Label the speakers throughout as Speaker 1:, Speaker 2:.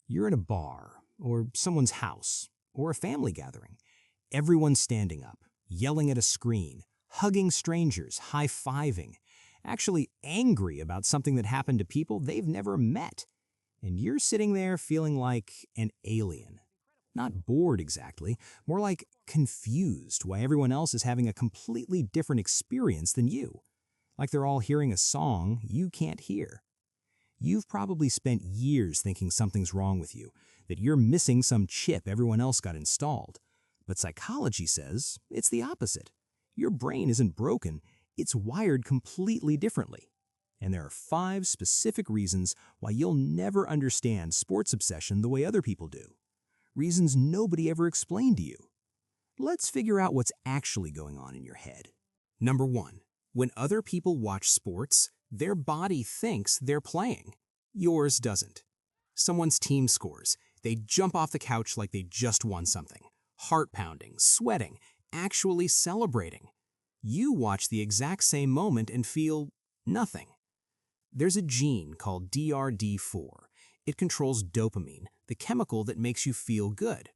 Speaker 1: You're at a bar, or someone's house, or a family gathering. Everyone's standing up, yelling at a screen, hugging strangers, high-fiving, actually angry about something that happened to people they've never met. And you're sitting there feeling like an alien. Not bored exactly, more like confused why everyone else is having a completely different experience than you. Like they're all hearing a song you can't hear. You've probably spent years thinking something's wrong with you, that you're missing some chip everyone else got installed. But psychology says it's the opposite. Your brain isn't broken, it's wired completely differently. And there are 5 specific reasons why you'll never understand sports obsession the way other people do. Reasons nobody ever explained to you. Let's figure out what's actually going on in your head. Number 1. When other people watch sports, their body thinks they're playing. Yours doesn't. Someone's team scores. They jump off the couch like they just won something. Heart pounding, sweating, actually celebrating. You watch the exact same moment and feel nothing. There's a gene called DRD4. It controls dopamine, the chemical that makes you feel good.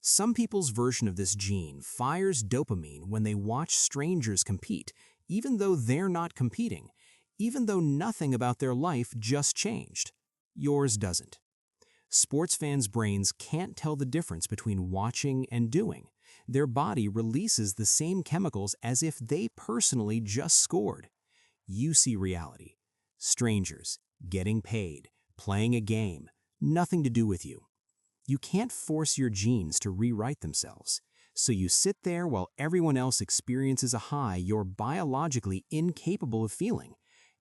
Speaker 1: Some people's version of this gene fires dopamine when they watch strangers compete, even though they're not competing, even though nothing about their life just changed. Yours doesn't. Sports fans' brains can't tell the difference between watching and doing. Their body releases the same chemicals as if they personally just scored. You see reality. Strangers, getting paid, playing a game, nothing to do with you. You can't force your genes to rewrite themselves. So you sit there while everyone else experiences a high you're biologically incapable of feeling.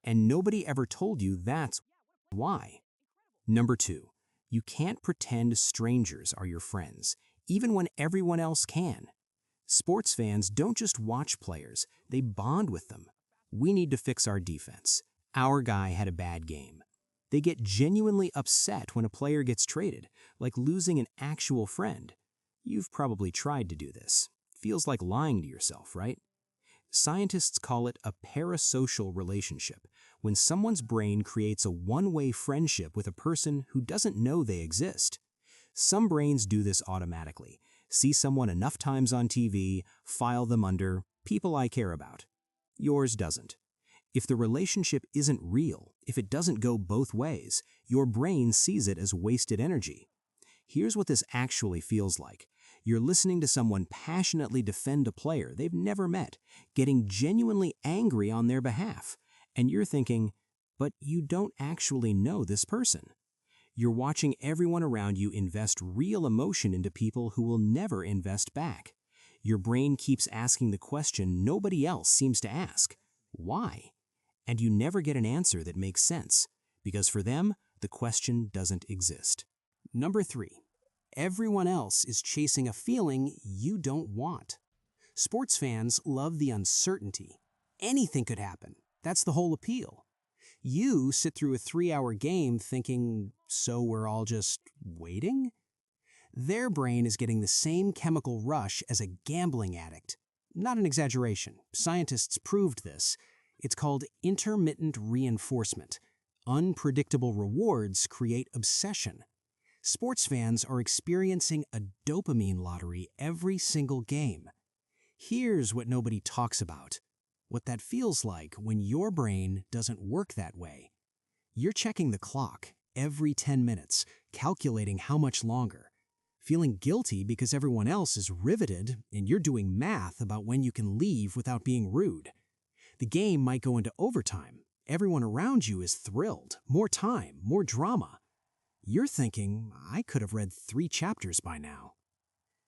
Speaker 1: And nobody ever told you that's why. Number 2. You can't pretend strangers are your friends, even when everyone else can. Sports fans don't just watch players, they bond with them. We need to fix our defense. Our guy had a bad game. They get genuinely upset when a player gets traded, like losing an actual friend. You've probably tried to do this. Feels like lying to yourself, right? Scientists call it a parasocial relationship, when someone's brain creates a one-way friendship with a person who doesn't know they exist. Some brains do this automatically. See someone enough times on TV, file them under people I care about. Yours doesn't. If the relationship isn't real, if it doesn't go both ways, your brain sees it as wasted energy. Here's what this actually feels like. You're listening to someone passionately defend a player they've never met, getting genuinely angry on their behalf. And you're thinking, but you don't actually know this person. You're watching everyone around you invest real emotion into people who will never invest back. Your brain keeps asking the question nobody else seems to ask. Why? And you never get an answer that makes sense, because for them, the question doesn't exist. Number 3. Everyone else is chasing a feeling you don't want. Sports fans love the uncertainty. Anything could happen. That's the whole appeal. You sit through a 3-hour game thinking, so we're all just waiting? Their brain is getting the same chemical rush as a gambling addict. Not an exaggeration. Scientists proved this. It's called intermittent reinforcement. Unpredictable rewards create obsession. Sports fans are experiencing a dopamine lottery every single game. Here's what nobody talks about. What that feels like when your brain doesn't work that way. You're checking the clock every 10 minutes, calculating how much longer. Feeling guilty because everyone else is riveted and you're doing math about when you can leave without being rude. The game might go into overtime. Everyone around you is thrilled. More time, more drama. You're thinking, I could have read 3 chapters by now.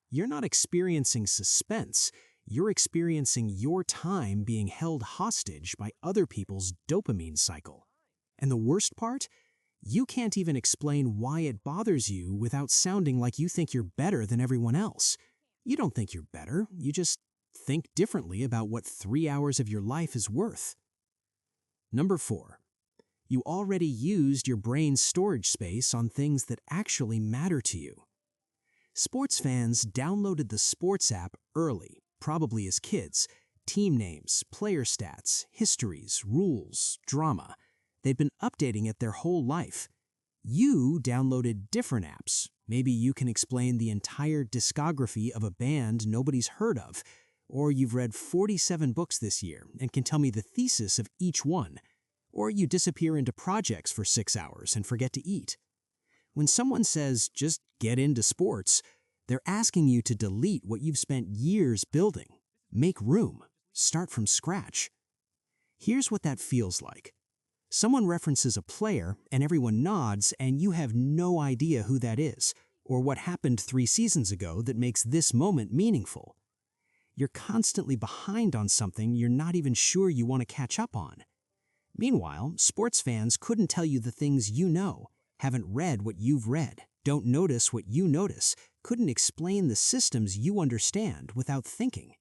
Speaker 1: You're not experiencing suspense. You're experiencing your time being held hostage by other people's dopamine cycle. And the worst part? You can't even explain why it bothers you without sounding like you think you're better than everyone else. You don't think you're better. You just think differently about what 3 hours of your life is worth. Number 4. You already used your brain's storage space on things that actually matter to you. Sports fans downloaded the sports app early, probably as kids. Team names, player stats, histories, rules, drama. They've been updating it their whole life. You downloaded different apps. Maybe you can explain the entire discography of a band nobody's heard of. Or you've read 47 books this year and can tell me the thesis of each one. Or you disappear into projects for 6 hours and forget to eat. When someone says, just get into sports, they're asking you to delete what you've spent years building. Make room. Start from scratch. Here's what that feels like. Someone references a player and everyone nods and you have no idea who that is or what happened 3 seasons ago that makes this moment meaningful. You're constantly behind on something you're not even sure you want to catch up on. Meanwhile, sports fans couldn't tell you the things you know, haven't read what you've read, don't notice what you notice, couldn't explain the systems you understand without thinking.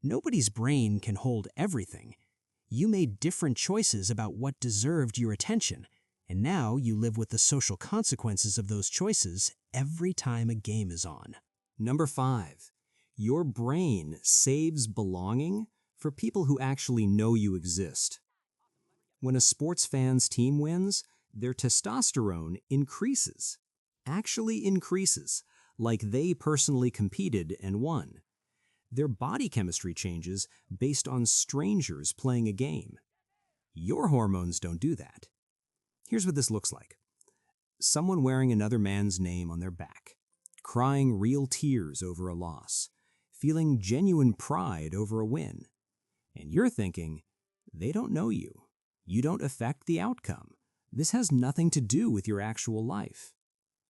Speaker 1: Nobody's brain can hold everything. You made different choices about what deserved your attention, and now you live with the social consequences of those choices every time a game is on. Number 5. Your brain saves belonging for people who actually know you exist. When a sports fan's team wins, their testosterone increases. Actually increases, like they personally competed and won. Their body chemistry changes based on strangers playing a game. Your hormones don't do that. Here's what this looks like. Someone wearing another man's name on their back, crying real tears over a loss, feeling genuine pride over a win. And you're thinking, they don't know you. You don't affect the outcome. This has nothing to do with your actual life.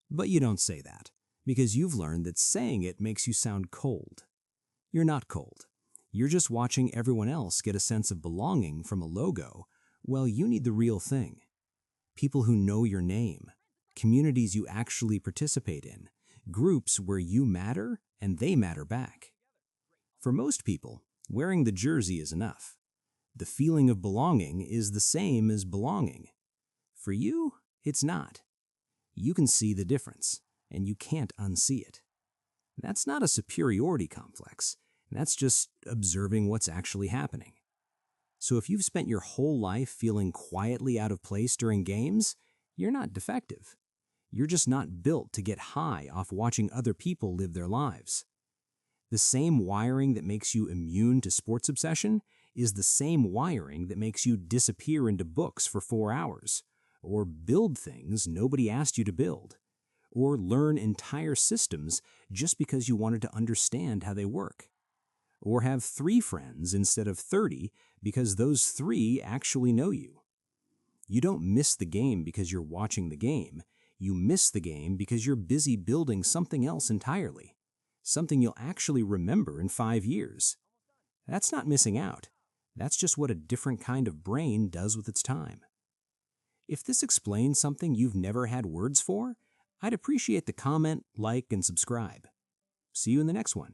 Speaker 1: But you don't say that, because you've learned that saying it makes you sound cold. You're not cold. You're just watching everyone else get a sense of belonging from a logo, while you need the real thing. People who know your name, communities you actually participate in, groups where you matter and they matter back. For most people, wearing the jersey is enough. The feeling of belonging is the same as belonging. For you, it's not. You can see the difference, and you can't unsee it. That's not a superiority complex. That's just observing what's actually happening. So if you've spent your whole life feeling quietly out of place during games, you're not defective. You're just not built to get high off watching other people live their lives. The same wiring that makes you immune to sports obsession is the same wiring that makes you disappear into books for 4 hours, or build things nobody asked you to build, or learn entire systems just because you wanted to understand how they work, or have 3 friends instead of 30 because those 3 actually know you. You don't miss the game because you're watching the game. You miss the game because you're busy building something else entirely, something you'll actually remember in 5 years. That's not missing out. That's just what a different kind of brain does with its time. If this explains something you've never had words for, I'd appreciate the comment, like, and subscribe. See you in the next one.